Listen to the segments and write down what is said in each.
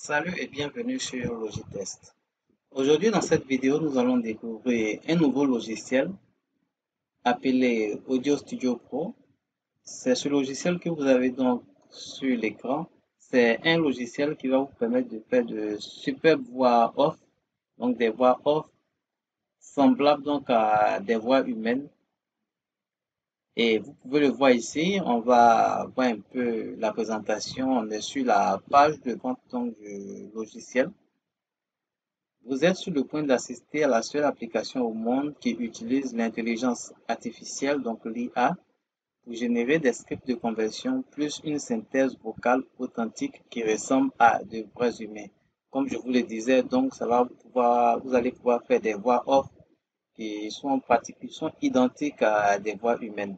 Salut et bienvenue sur Logitest. Aujourd'hui, dans cette vidéo, nous allons découvrir un nouveau logiciel appelé Audio Studio Pro. C'est ce logiciel que vous avez donc sur l'écran. C'est un logiciel qui va vous permettre de faire de superbes voix off, donc des voix off semblables donc à des voix humaines. Et vous pouvez le voir ici, on va voir un peu la présentation. On est sur la page de vente donc, du logiciel. Vous êtes sur le point d'assister à la seule application au monde qui utilise l'intelligence artificielle, donc l'IA, pour générer des scripts de conversion plus une synthèse vocale authentique qui ressemble à de vrais humains. Comme je vous le disais, donc vous allez pouvoir faire des voix off qui sont pratiques, qui sont identiques à des voix humaines.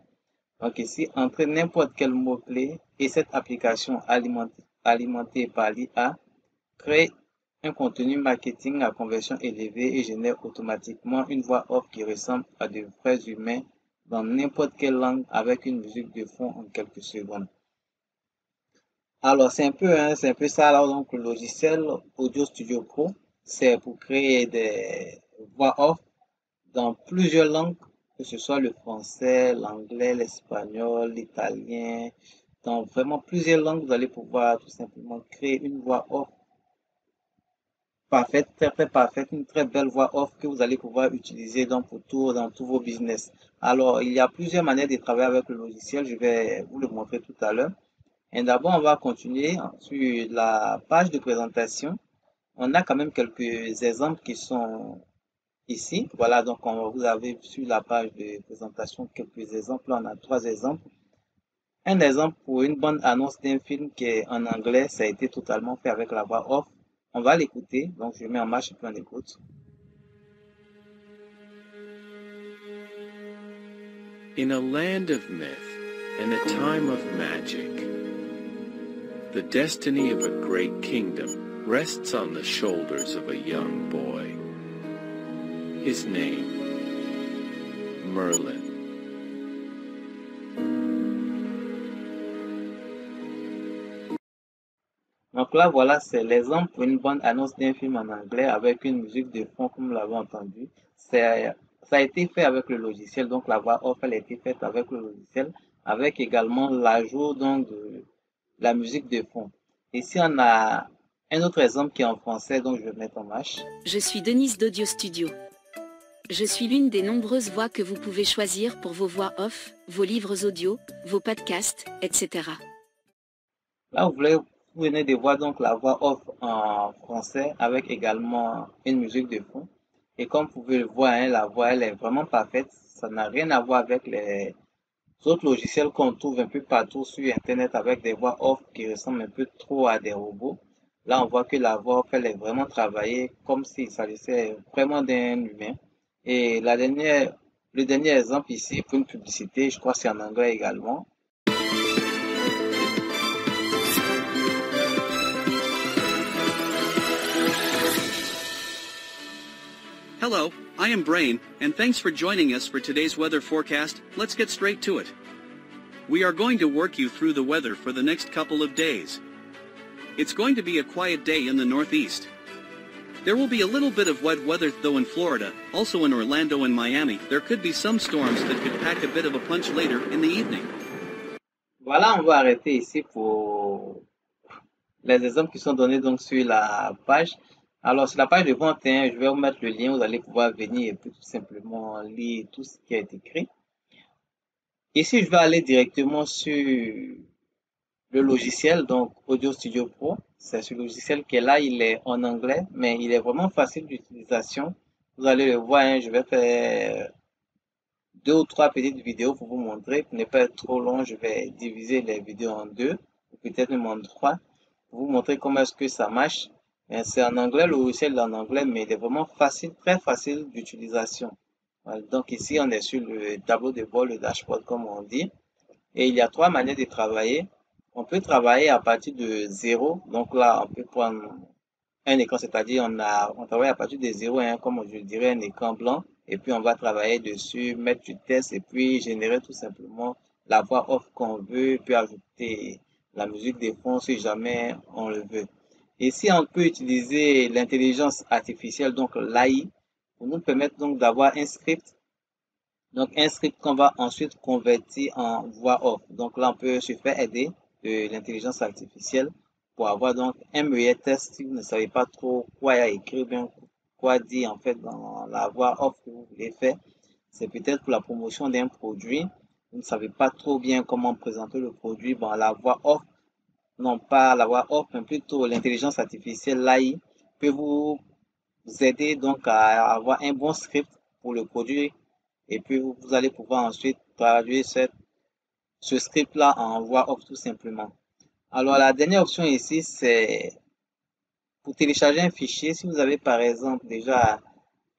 Donc ici, entrez n'importe quel mot-clé et cette application alimentée par l'IA crée un contenu marketing à conversion élevée et génère automatiquement une voix off qui ressemble à de vrais humains dans n'importe quelle langue avec une musique de fond en quelques secondes. Alors, c'est un peu ça, là, donc, le logiciel Audio Studio Pro. C'est pour créer des voix off dans plusieurs langues, que ce soit le français, l'anglais, l'espagnol, l'italien. Dans vraiment plusieurs langues, vous allez pouvoir tout simplement créer une voix off parfaite, très parfaite, une très belle voix off que vous allez pouvoir utiliser dans tous vos business. Alors, il y a plusieurs manières de travailler avec le logiciel. Je vais vous le montrer tout à l'heure. Et d'abord, on va continuer sur la page de présentation. On a quand même quelques exemples qui sont ici. Voilà, donc vous avez sur la page de présentation quelques exemples. Là, on a trois exemples. Un exemple pour une bonne annonce d'un film qui est en anglais, ça a été totalement fait avec la voix off. On va l'écouter. Donc, je mets en marche et puis on écoute. In a land of myth and a time of magic, the destiny of a great kingdom rests on the shoulders of a young boy. His name, Merlin. Donc là, voilà, c'est l'exemple pour une bonne annonce d'un film en anglais avec une musique de fond comme vous l'avez entendu. Ça a été fait avec le logiciel, donc la voix off, elle a été faite avec le logiciel, avec également l'ajout donc de la musique de fond. Ici, on a un autre exemple qui est en français, donc je vais mettre en marche. Je suis Denise d'Audio Studio. Je suis l'une des nombreuses voix que vous pouvez choisir pour vos voix off, vos livres audio, vos podcasts, etc. Là, vous venez de voir donc la voix off en français avec également une musique de fond. Et comme vous pouvez le voir, hein, la voix, elle est vraiment parfaite. Ça n'a rien à voir avec les autres logiciels qu'on trouve un peu partout sur Internet avec des voix off qui ressemblent un peu trop à des robots. Là, on voit que la voix off, elle est vraiment travaillée comme s'il s'agissait vraiment d'un humain. Et le dernier exemple ici, pour une publicité, je crois que c'est en anglais également. Hello, I am Brain, and thanks for joining us for today's weather forecast. Let's get straight to it. We are going to work you through the weather for the next couple of days. It's going to be a quiet day in the Northeast. There will be a little bit of wet weather though in Florida, also in Orlando and Miami. There could be some storms that could pack a bit of a punch later in the evening. Voilà, on va arrêter ici pour les exemples qui sont donnés donc sur la page. Alors, sur la page de vente, hein, je vais vous mettre le lien, vous allez pouvoir venir et puis tout simplement lire tout ce qui a été écrit. Ici, je vais aller directement sur le logiciel, donc Audio Studio Pro. C'est ce logiciel qui est là, il est en anglais, mais il est vraiment facile d'utilisation. Vous allez le voir, hein, je vais faire deux ou trois petites vidéos pour vous montrer. Pour ne pas être trop long, je vais diviser les vidéos en deux, ou peut-être même en trois, pour vous montrer comment est-ce que ça marche. C'est en anglais, le logiciel est en anglais, mais il est vraiment facile, très facile d'utilisation. Voilà, donc ici, on est sur le tableau de bord, le dashboard comme on dit. Et il y a trois manières de travailler. On peut travailler à partir de zéro. Donc là, on peut prendre un écran, c'est-à-dire on travaille à partir de 0 et 1, comme je dirais, un écran blanc. Et puis, on va travailler dessus, mettre du test et puis générer tout simplement la voix off qu'on veut, puis ajouter la musique de fond si jamais on le veut. Ici, on peut utiliser l'intelligence artificielle, donc l'AI, pour nous permettre donc d'avoir un script. Donc, un script qu'on va ensuite convertir en voix off. Donc là, on peut se faire aider de l'intelligence artificielle pour avoir donc un meilleur test si vous ne savez pas trop quoi écrire, bien quoi dire en fait dans la voix off que vous voulez faire. C'est peut-être pour la promotion d'un produit. Vous ne savez pas trop bien comment présenter le produit. Bon, la voix off, non pas la voix off, mais plutôt l'intelligence artificielle, l'AI, peut vous aider donc à avoir un bon script pour le produit et puis vous allez pouvoir ensuite traduire ce script-là en voix off tout simplement. Alors la dernière option ici, c'est pour télécharger un fichier. Si vous avez par exemple déjà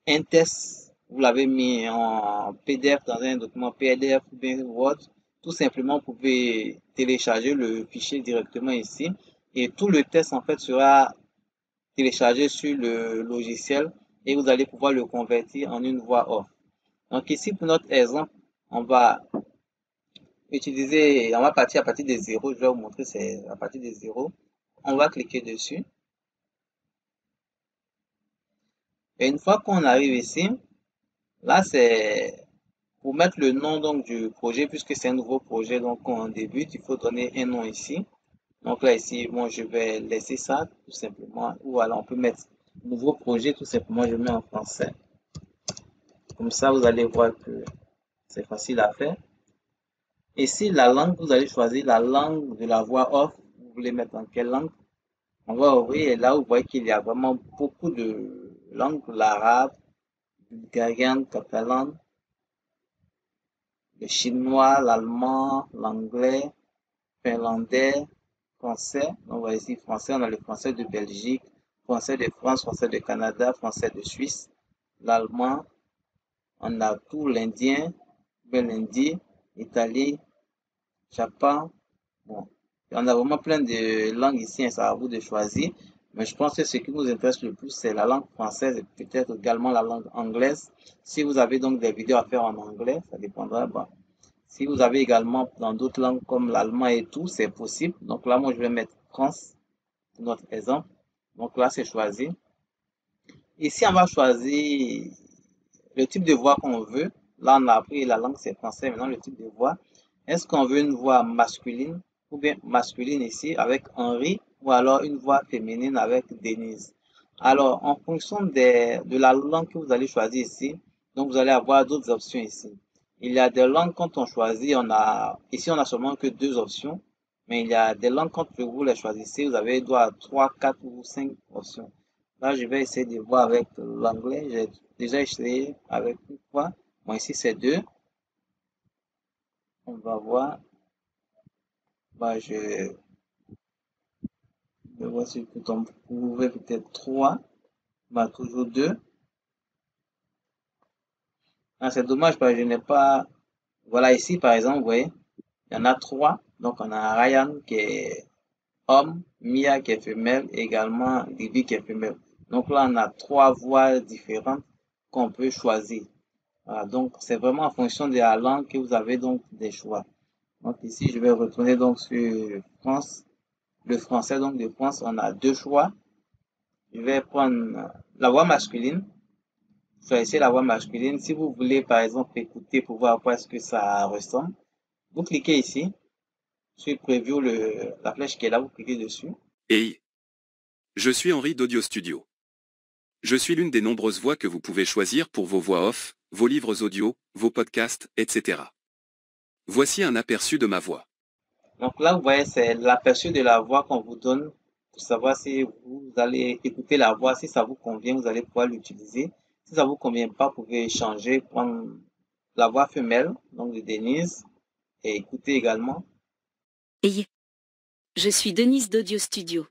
un test, vous l'avez mis en PDF dans un document PDF ou bien Word, tout simplement vous pouvez télécharger le fichier directement ici et tout le test en fait sera téléchargé sur le logiciel et vous allez pouvoir le convertir en une voix off. Donc ici pour notre exemple, on va partir à partir de 0. Je vais vous montrer, c'est à partir de 0. On va cliquer dessus. Et une fois qu'on arrive ici, là c'est pour mettre le nom donc du projet, puisque c'est un nouveau projet, donc on débute, il faut donner un nom ici. Donc là ici, moi je vais laisser ça tout simplement, ou alors on peut mettre nouveau projet tout simplement, je mets en français. Comme ça vous allez voir que c'est facile à faire. Ici, la langue, vous allez choisir la langue de la voix off. Vous voulez mettre en quelle langue? On va ouvrir et là, vous voyez qu'il y a vraiment beaucoup de langues. L'arabe, le bulgarien, le catalan, le chinois, l'allemand, l'anglais, finlandais, français. On voit ici français, on a le français de Belgique, français de France, français de Canada, français de Suisse, l'allemand, on a tout l'indien, l'indien, italien, Japon. Bon, on a vraiment plein de langues ici, hein, c'est à vous de choisir. Mais je pense que ce qui nous intéresse le plus, c'est la langue française et peut-être également la langue anglaise. Si vous avez donc des vidéos à faire en anglais, ça dépendra. Bon. Si vous avez également dans d'autres langues comme l'allemand et tout, c'est possible. Donc là, moi, je vais mettre France pour notre exemple. Donc là, c'est choisi. Ici, on va choisir le type de voix qu'on veut. Là, on a appris la langue, c'est français. Maintenant, le type de voix. Est-ce qu'on veut une voix masculine ou bien masculine ici avec Henri ou alors une voix féminine avec Denise? Alors, en fonction de la langue que vous allez choisir ici, donc vous allez avoir d'autres options ici. Il y a des langues, quand on choisit, ici on a seulement que 2 options, mais il y a des langues, quand vous les choisissez, vous avez droit à 3, 4 ou 5 options. Là, je vais essayer de voir avec l'anglais. J'ai déjà essayé avec une fois. Bon, ici, c'est 2. On va voir. Bah, je vois si je peux trouver peut-être 3. Bah, toujours 2. Ah, c'est dommage parce que je n'ai pas. Voilà, ici, par exemple, vous voyez, il y en a 3. Donc, on a Ryan qui est homme, Mia qui est femelle, et également Lily qui est femelle. Donc là, on a 3 voix différentes qu'on peut choisir. Voilà, donc, c'est vraiment en fonction de la langue que vous avez donc des choix. Donc ici, je vais retourner donc sur France. Le français donc de France, on a 2 choix. Je vais prendre la voix masculine. Choisissez la voix masculine. Si vous voulez par exemple écouter pour voir à quoi est-ce que ça ressemble, vous cliquez ici sur Preview, la flèche qui est là, vous cliquez dessus. Hey, je suis Henri d'Audio Studio. Je suis l'une des nombreuses voix que vous pouvez choisir pour vos voix off, vos livres audio, vos podcasts, etc. Voici un aperçu de ma voix. Donc là, vous voyez, c'est l'aperçu de la voix qu'on vous donne pour savoir si vous allez écouter la voix. Si ça vous convient, vous allez pouvoir l'utiliser. Si ça vous convient pas, vous pouvez changer, prendre la voix femelle, donc de Denise, et écouter également. Hey, je suis Denise d'Audio Studio.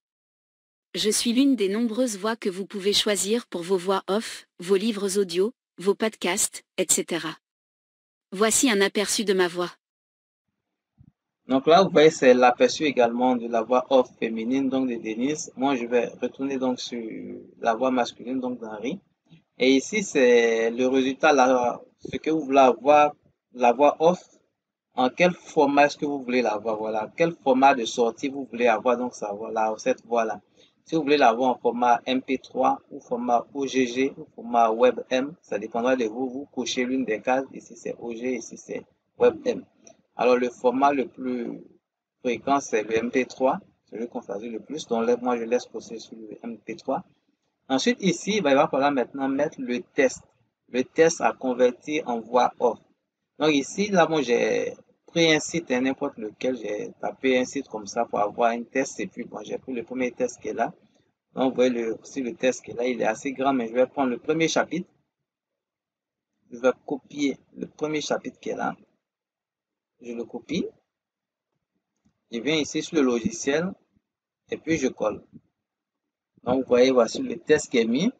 Je suis l'une des nombreuses voix que vous pouvez choisir pour vos voix off, vos livres audio, vos podcasts, etc. Voici un aperçu de ma voix. Donc là, vous voyez, c'est l'aperçu également de la voix off féminine, donc de Denise. Moi, je vais retourner donc sur la voix masculine, donc d'Henri. Et ici, c'est le résultat, ce que vous voulez avoir, la voix off, en quel format est-ce que vous voulez l'avoir, voilà. Quel format de sortie vous voulez avoir, donc ça, voilà, cette voix-là. Si vous voulez l'avoir en format MP3 ou format OGG ou format WebM, ça dépendra de vous. Vous cochez l'une des cases. Ici, c'est OG, ici, c'est WebM. Alors, le format le plus fréquent, c'est le MP3, celui qu'on choisit le plus. Donc, là, moi, je laisse poster sur le MP3. Ensuite, ici, il va falloir maintenant mettre le test. Le test à convertir en voix off. Donc, ici, là, moi, j'ai pris un site, n'importe lequel, j'ai tapé un site comme ça pour avoir un test. Et puis, bon, j'ai pris le premier test qui est là. Donc, vous voyez aussi le test qui est là, il est assez grand, mais je vais prendre le premier chapitre. Je vais copier le premier chapitre qui est là. Je le copie. Je viens ici sur le logiciel et puis je colle. Donc, vous voyez, voici le test qui est mis.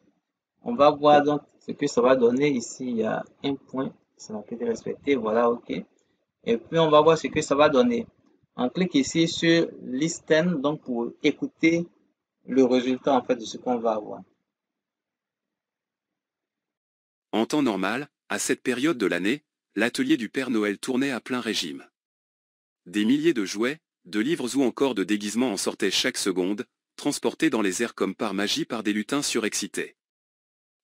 On va voir donc ce que ça va donner. Ici, il y a un point, ça n'a pas été respecté. Voilà, OK. Et puis, on va voir ce que ça va donner. On clique ici sur Listen, donc pour écouter le résultat en fait de ce qu'on va avoir. En temps normal, à cette période de l'année, l'atelier du Père Noël tournait à plein régime. Des milliers de jouets, de livres ou encore de déguisements en sortaient chaque seconde, transportés dans les airs comme par magie par des lutins surexcités.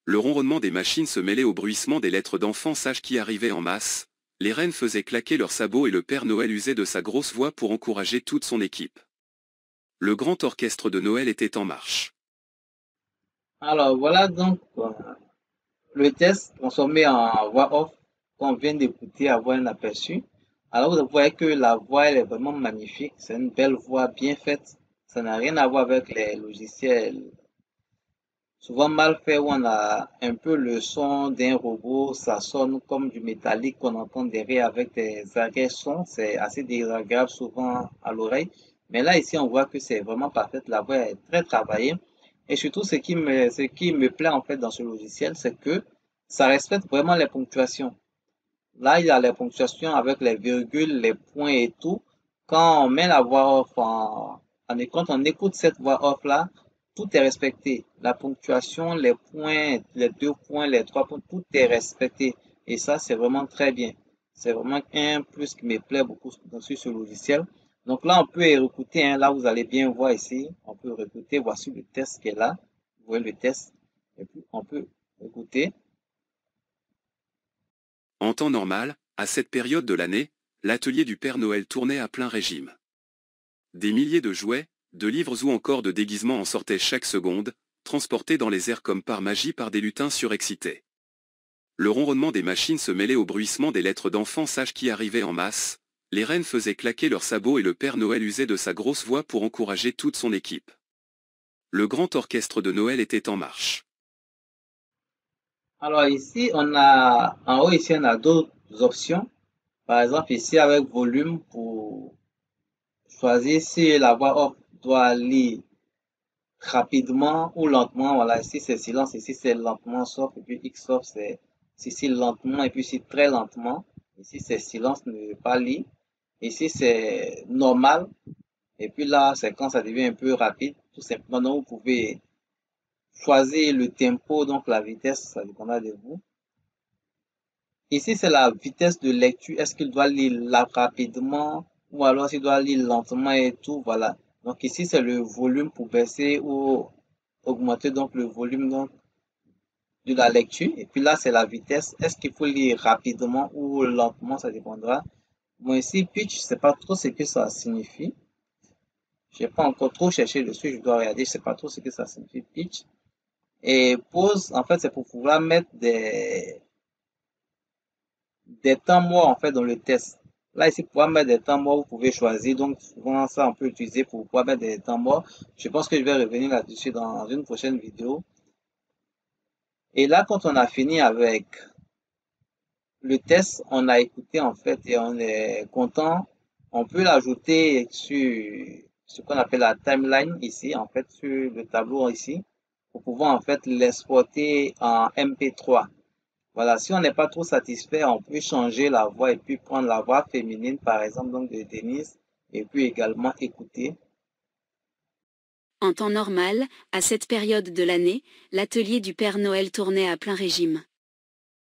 Le ronronnement des machines se mêlait au bruissement des lettres d'enfants sages qui arrivaient en masse, les reines faisaient claquer leurs sabots et le Père Noël usait de sa grosse voix pour encourager toute son équipe. Le grand orchestre de Noël était en marche. Alors, voilà donc le test transformé en voix off qu'on vient d'écouter, avoir un aperçu. Alors, vous voyez que la voix, elle est vraiment magnifique. C'est une belle voix bien faite. Ça n'a rien à voir avec les logiciels souvent mal fait où on a un peu le son d'un robot. Ça sonne comme du métallique qu'on entend derrière avec des arrêts-sons. C'est assez désagréable souvent à l'oreille. Mais là, ici, on voit que c'est vraiment parfait. La voix est très travaillée. Et surtout, ce qui me plaît en fait dans ce logiciel, c'est que ça respecte vraiment les ponctuations. Là, il y a les ponctuations avec les virgules, les points et tout. Quand on met la voix off quand on écoute cette voix off là, tout est respecté. La ponctuation, les points, les 2 points, les 3 points, tout est respecté. Et ça, c'est vraiment très bien. C'est vraiment un plus qui me plaît beaucoup sur ce logiciel. Donc là, on peut écouter, hein. Là, vous allez bien voir ici. On peut écouter. Voici le test qui est là. Vous voyez le test. Et puis, on peut écouter. En temps normal, à cette période de l'année, l'atelier du Père Noël tournait à plein régime. Des milliers de jouets, de livres ou encore de déguisements en sortaient chaque seconde, transportés dans les airs comme par magie par des lutins surexcités. Le ronronnement des machines se mêlait au bruissement des lettres d'enfants sages qui arrivaient en masse, les reines faisaient claquer leurs sabots et le Père Noël usait de sa grosse voix pour encourager toute son équipe. Le grand orchestre de Noël était en marche. Alors ici, en haut ici, on a d'autres options. Par exemple, ici avec volume pour choisir si la voix off doit lire rapidement ou lentement. Voilà, ici c'est silence, ici c'est lentement sauf, et puis X off c'est ici lentement, et puis ici très lentement. Ici c'est silence, ne pas lire. Ici c'est normal, et puis là c'est quand ça devient un peu rapide. Tout simplement, donc vous pouvez choisir le tempo, donc la vitesse, ça dépendra de vous. Ici, c'est la vitesse de lecture. Est-ce qu'il doit lire là rapidement ou alors s'il doit lire lentement et tout, voilà. Donc ici, c'est le volume pour baisser ou augmenter donc le volume donc, de la lecture. Et puis là, c'est la vitesse. Est-ce qu'il faut lire rapidement ou lentement, ça dépendra. Moi ici, pitch, je sais pas trop ce que ça signifie. Je n'ai pas encore trop cherché dessus, je dois regarder, je sais pas trop ce que ça signifie pitch. Et pause, en fait, c'est pour pouvoir mettre des temps morts en fait dans le test. Là ici, pour pouvoir mettre des temps morts, vous pouvez choisir. Donc souvent ça, on peut utiliser pour pouvoir mettre des temps morts. Je pense que je vais revenir là-dessus dans une prochaine vidéo. Et là, quand on a fini avec le test, on a écouté en fait et on est content. On peut l'ajouter sur ce qu'on appelle la timeline ici, en fait, sur le tableau ici, pour pouvoir en fait l'exporter en MP3. Voilà, si on n'est pas trop satisfait, on peut changer la voix et puis prendre la voix féminine, par exemple, donc de Denise, et puis également écouter. En temps normal, à cette période de l'année, l'atelier du Père Noël tournait à plein régime.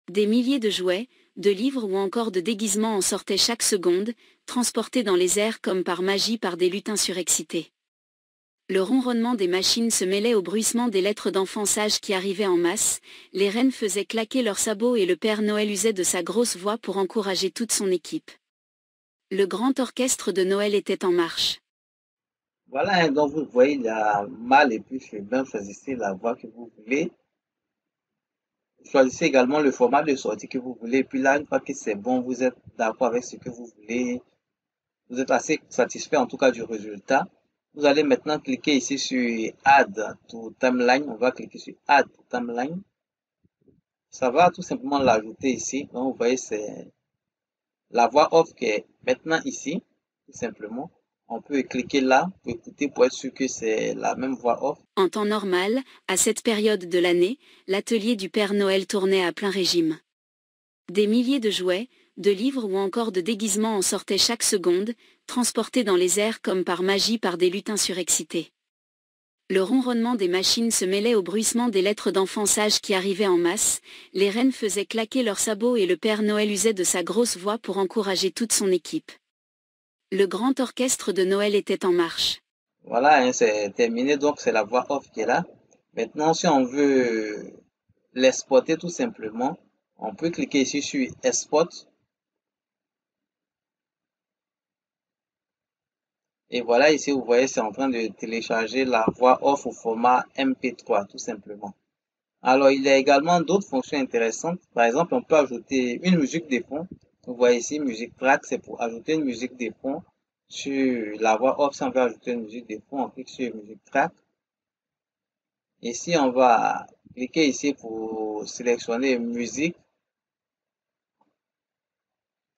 Des milliers de jouets, de livres ou encore de déguisements en sortaient chaque seconde, transportés dans les airs comme par magie par des lutins surexcités. Le ronronnement des machines se mêlait au bruissement des lettres d'enfants sages qui arrivaient en masse, les reines faisaient claquer leurs sabots et le Père Noël usait de sa grosse voix pour encourager toute son équipe. Le grand orchestre de Noël était en marche. Voilà, hein, donc vous voyez, il y a mâle et puis féminin, choisissez la voix que vous voulez. Choisissez également le format de sortie que vous voulez. Et puis là, une fois que c'est bon, vous êtes d'accord avec ce que vous voulez, vous êtes assez satisfait en tout cas du résultat. Vous allez maintenant cliquer ici sur Add to Timeline. On va cliquer sur Add to Timeline. Ça va tout simplement l'ajouter ici. Donc vous voyez, c'est la voix off qui est maintenant ici, tout simplement. On peut cliquer là pour écouter pour être sûr que c'est la même voix off. En temps normal, à cette période de l'année, l'atelier du Père Noël tournait à plein régime. Des milliers de jouets, de livres ou encore de déguisements en sortaient chaque seconde, transportés dans les airs comme par magie par des lutins surexcités. Le ronronnement des machines se mêlait au bruissement des lettres d'enfants sages qui arrivaient en masse, les reines faisaient claquer leurs sabots et le Père Noël usait de sa grosse voix pour encourager toute son équipe. Le grand orchestre de Noël était en marche. Voilà, hein, c'est terminé, donc c'est la voix off qui est là. Maintenant, si on veut l'exporter tout simplement, on peut cliquer ici sur Export. Et voilà, ici, vous voyez, c'est en train de télécharger la voix off au format MP3, tout simplement. Alors, il y a également d'autres fonctions intéressantes. Par exemple, on peut ajouter une musique de fond. Vous voyez ici, musique track, c'est pour ajouter une musique de fond sur la voix off. Si on veut ajouter une musique de fond, on clique sur musique track. Ici, on va cliquer ici pour sélectionner musique.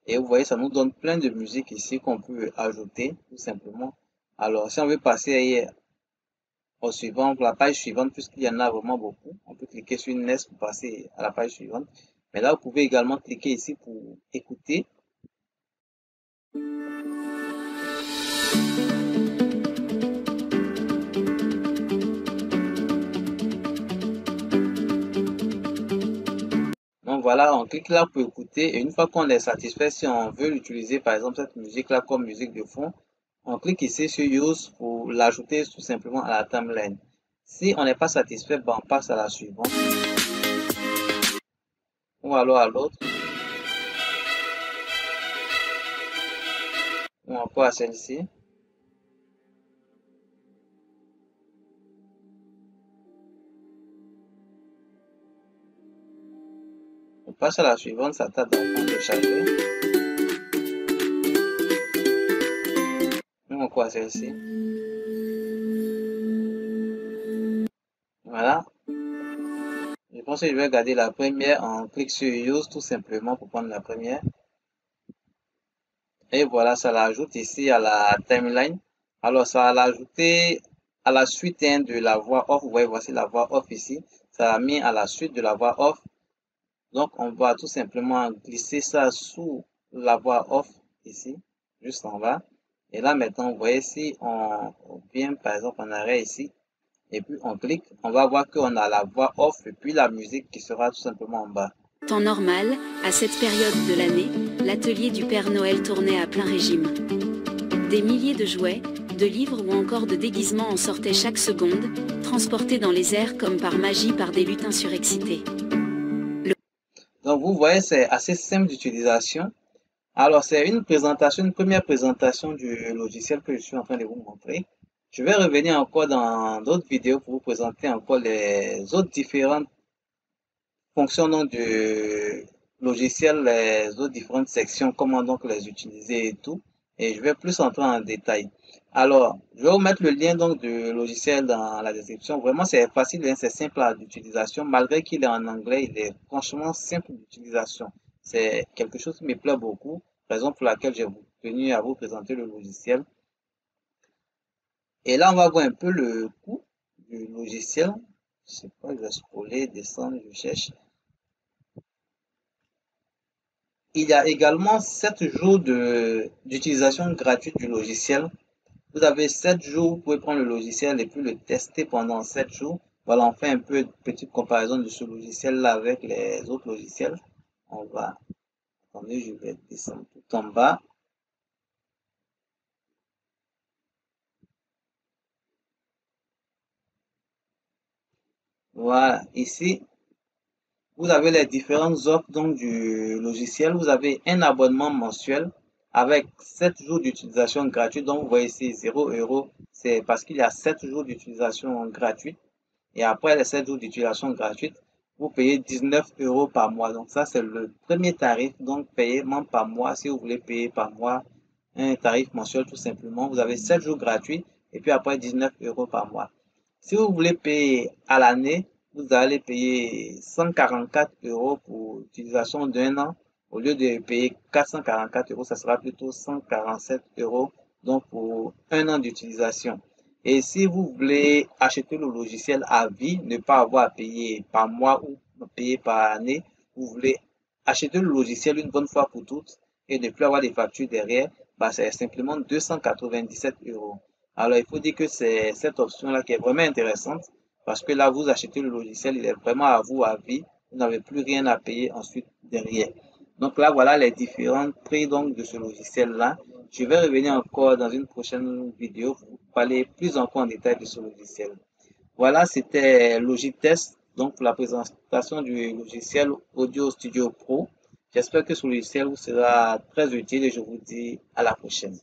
Et vous voyez, ça nous donne plein de musiques ici qu'on peut ajouter, tout simplement. Alors, si on veut passer au suivant, la page suivante, puisqu'il y en a vraiment beaucoup, on peut cliquer sur Next pour passer à la page suivante. Mais là, vous pouvez également cliquer ici pour écouter. Donc voilà, on clique là pour écouter et une fois qu'on est satisfait, si on veut l'utiliser par exemple cette musique là comme musique de fond, on clique ici sur Use pour l'ajouter tout simplement à la timeline. Si on n'est pas satisfait, ben on passe à la suivante ou alors à l'autre ou encore à celle-ci. On passe à la suivante, ça tarde en train de charger. Ou encore à celle-ci. Voilà. Je pense que je vais garder la première. On clique sur Use tout simplement pour prendre la première. Et voilà, ça l'ajoute ici à la timeline. Alors, ça va l'ajouter à la suite de la voix off. Vous voyez, voici la voix off ici. Ça l'a mis à la suite de la voix off. Donc, on va tout simplement glisser ça sous la voix off ici, juste en bas. Et là, maintenant, vous voyez, si on vient par exemple en arrêt ici, et puis on clique, on va voir qu'on a la voix off et puis la musique qui sera tout simplement en bas. Temps normal, à cette période de l'année, l'atelier du Père Noël tournait à plein régime. Des milliers de jouets, de livres ou encore de déguisements en sortaient chaque seconde, transportés dans les airs comme par magie par des lutins surexcités. Donc vous voyez, c'est assez simple d'utilisation. Alors c'est une présentation, une première présentation du logiciel que je suis en train de vous montrer. Je vais revenir encore dans d'autres vidéos pour vous présenter encore les autres différentes fonctions du logiciel, les autres différentes sections, comment donc les utiliser et tout. Et je vais plus entrer en détail. Alors, je vais vous mettre le lien donc du logiciel dans la description. Vraiment, c'est facile, hein, c'est simple d'utilisation. Malgré qu'il est en anglais, il est franchement simple d'utilisation. C'est quelque chose qui me plaît beaucoup, raison pour laquelle j'ai tenu à vous présenter le logiciel. Et là, on va voir un peu le coût du logiciel. Je sais pas, je vais scroller, descendre, je cherche. Il y a également 7 jours d'utilisation gratuite du logiciel. Vous avez 7 jours, vous pouvez prendre le logiciel et puis le tester pendant 7 jours. Voilà, on fait un peu de petite comparaison de ce logiciel-là avec les autres logiciels. On va, attendez, je vais descendre tout en bas. Voilà, ici, vous avez les différentes offres donc, du logiciel. Vous avez un abonnement mensuel avec 7 jours d'utilisation gratuite. Donc, vous voyez ici 0 €. C'est parce qu'il y a 7 jours d'utilisation gratuite. Et après les 7 jours d'utilisation gratuite, vous payez 19 € par mois. Donc, ça, c'est le premier tarif. Donc, paiement par mois. Si vous voulez payer par mois un tarif mensuel, tout simplement, vous avez 7 jours gratuits et puis après 19 € par mois. Si vous voulez payer à l'année, vous allez payer 144 € pour l'utilisation d'un an. Au lieu de payer 444 €, ça sera plutôt 147 €, donc pour un an d'utilisation. Et si vous voulez acheter le logiciel à vie, ne pas avoir à payer par mois ou payer par année, vous voulez acheter le logiciel une bonne fois pour toutes et ne plus avoir des factures derrière, bah, c'est simplement 297 €. Alors, il faut dire que c'est cette option-là qui est vraiment intéressante parce que là, vous achetez le logiciel, il est vraiment à vous à vie. Vous n'avez plus rien à payer ensuite derrière. Donc là, voilà les différents prix donc, de ce logiciel-là. Je vais revenir encore dans une prochaine vidéo pour vous parler plus encore en détail de ce logiciel. Voilà, c'était Logitest, donc pour la présentation du logiciel Audio Studio Pro. J'espère que ce logiciel vous sera très utile et je vous dis à la prochaine.